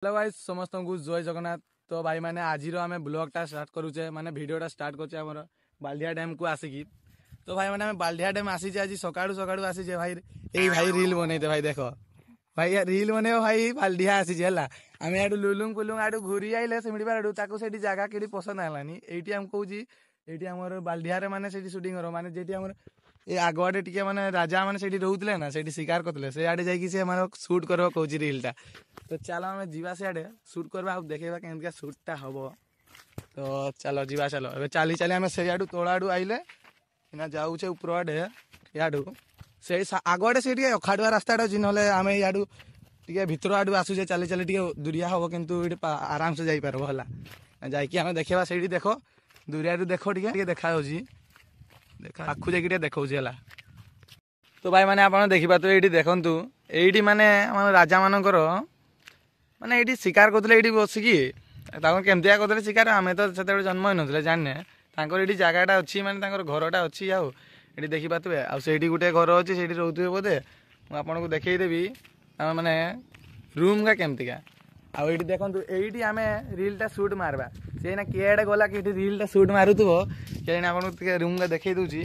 Hello भाई समस्त को जय जगन्नाथ। तो भाई मैंने आज आम ब्लॉगटा स्टार्ट करुचे माने भिडियोटा स्टार्ट कर बाल्डिया डैम को आसिकी। तो भाई मैंने बाल्डिया डैम आसी आज सकाळू सकाळू आसी भाई ए भाई रील बनईते भाई देख भाई रील बने भाई बाल्डिया आसी है आम आड़ू लुलुंग पुलुंग आड़ू घूरी आइले से आड़ू ताको से जगह कि पसंद है ये आम कहूँ ये आम बाल्डिया माने सुटिंग माने जी आम ये आगुआटे टे माने राजा मैंने रोते ना से शिकार करते से आड़े जा सुट कर कौच रीलटा। तो चलो आम जा सियाड़े सुट करवा देखा केमती सुटटा हम। तो चलो जीवा चलो ए चली चली आम से आड़ू तोड़ आड़ू आइले ना जाऊे ऊपर आड़े याडू से आगुआटे से अखाड़ुआ रास्ता अच्छी ना आम याडू टे भितर आड़ू आसूचे चली चली टे दूरिया हम कितु आराम से जापर है जाकि देखा से देख दूरिया देख टे देखा देखा आखु जाकि देखा है। तो भाई मैंने आप देखा तो ये देखु ये माने राजा मानकर माने ये शिकार करते ये बसिकी केमतिया करते शिकार आम तो से जन्म हो ना जाने ये जगहटा अच्छी माने घरटा अच्छी आउ ये देखिपे आईटी गोटे घर अच्छी से रोते बोधे मुझे देखईदेवी माने रूम का केमतिका आउ देखो ये आम रीलटा सुट मारवा से ना किएडे गला कि रीलटा सुट मारुव क्या आपको रूम का देखई दूसरी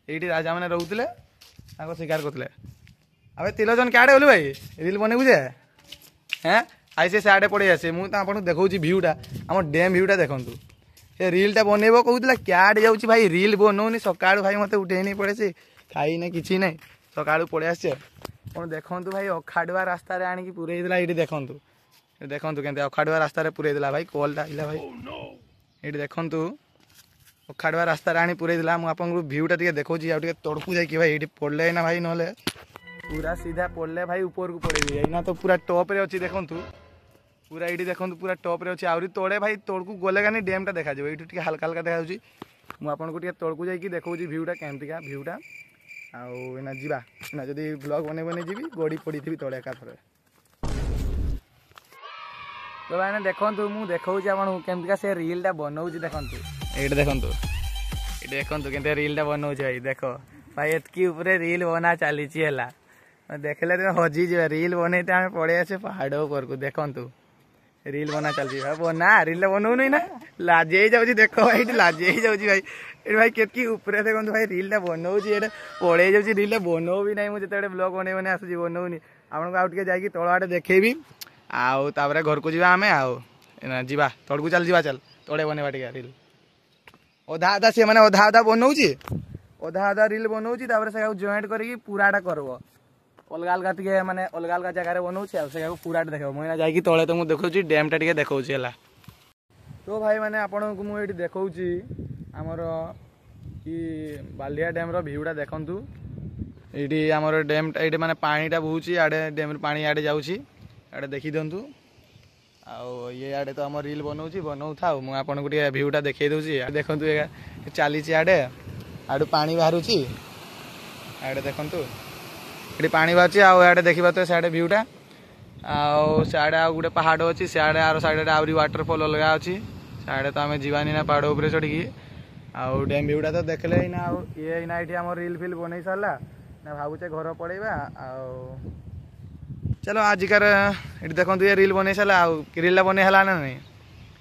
ये राजा मैंने रोते शिकार करते अबे तिलजन क्या गलु भाई रील बनैबू जे हैं आई से आड़े पड़े आसे मुझे देखा भ्यूटा आम डैम भ्यूटा देखूँ से रीलटा बनइब कहूला क्या जाऊँगी भाई रील बनौनी सका भाई मत उठे नहीं पड़े से खाई ना कि ना सका पड़े आसे कौन देखु भाई अखाड़ुआ रास्तार आणिकी पुरेला ये देखूँ देखूँ के अखाड़ुआ रास्तार पुरेला भाई कलटा आइला भाई ये देखूँ अखाड़ुआ रास्तार आनी पुरेला मुझे भ्यूटा टे देखा आगे तड़कू जाकि भाई ये पड़े ना भाई ना पूरा सीधा पड़े भाई ऊपर को पड़े ना तो पूरा टॉप रे अच्छी देखूँ पूरा ये देखो पूरा टॉप रे अच्छी आहरी तोड़े भाई तोड़कू गले गानी डैमटा देखा ये हल्का हल्का देखा मुझे तोड़कू जाकि देखा भ्यूटा केमतिका भ्यूटा आना जीवा ना जदि ब्लॉग बने बने जी गड़ी पड़ी थी तले एका थरे। तो भाई देखो मुझे देखा केमतिका से रीलटा बनाऊँ देखो ये देखो ये देखो के रीलटा बनाऊँ भाई देख भाई एतकी ऊपर रील बना चली देखले तो हजिज रील बनईते आम पड़े आसे पहाड़ ऊपर को देखु रील बना चलती भाई बना रील बनाऊ नहीं ना लाजे जाऊँ देख भाई लाजे जाऊँ भाई ये भाई केतकी ऊपर देखो भाई रीलटा बनाऊँ पड़े जाऊँ रीलटा बनाऊ भी ना मुझे ब्लॉग बने बने आसूँ बनाऊनी आपको आउ टे जाकि तल आड़े देखेबी आउे घर को जावा आम जा तड़कू चल जा चल तड़े बनवा टे रील अधा अधा सी मैंने अधा अधा बनाऊँ अधा अधा रील बनाऊँ से जॉइंट करके पूराटा करव अलग अलग टे माने अलग अलग जगह बनाऊँ से पूरा देख मुझे जाकि तले तो मुझे देखा डैमटा टे देखा है। तो भाई मैंने आपको मुझे देखा आमर कि बाल्डिया डैम भ्यूटा देखूँ ये आमर डैम ये माने पानीटा बहुची आड़े डैम पानी आड़े जाऊँगी आड़े देखी दिंतु ये आड़े तो आम रील बनाऊ था मुझे भ्यूटा देखई दूसरी देखु चली आड़े आड़ू पानी बाहर आड़े देखु ये पानी बाहर आड़े देखा तो सियाड़े भ्यूटा आड़े आ गोटे पहाड़ अच्छी सियाड़े आर साइड आहरी वाटरफॉल अलग अच्छी सियाड़े तो आम जीवानी ना पहाड़ उपर चढ़ी आउ डैम भ्यूटा तो देखले ना ये ना ये आम रील फिल बनई सारा ना भावुचे घर पड़ेगा चलो आजिकार ये देखो ये रील बनई सारा रीलटा बनई है ना नहीं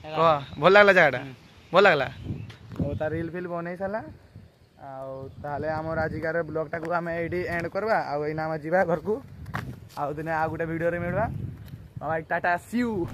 कह भल लगला जगह भल लगला तार रील फिल बनई सारा आले आमर आजिकार ब्लॉगटा को आम ये एंड करवा आम जा घर को आउ दिने आ गोटे भिडियो मिलवा भाई टाटा सी यू।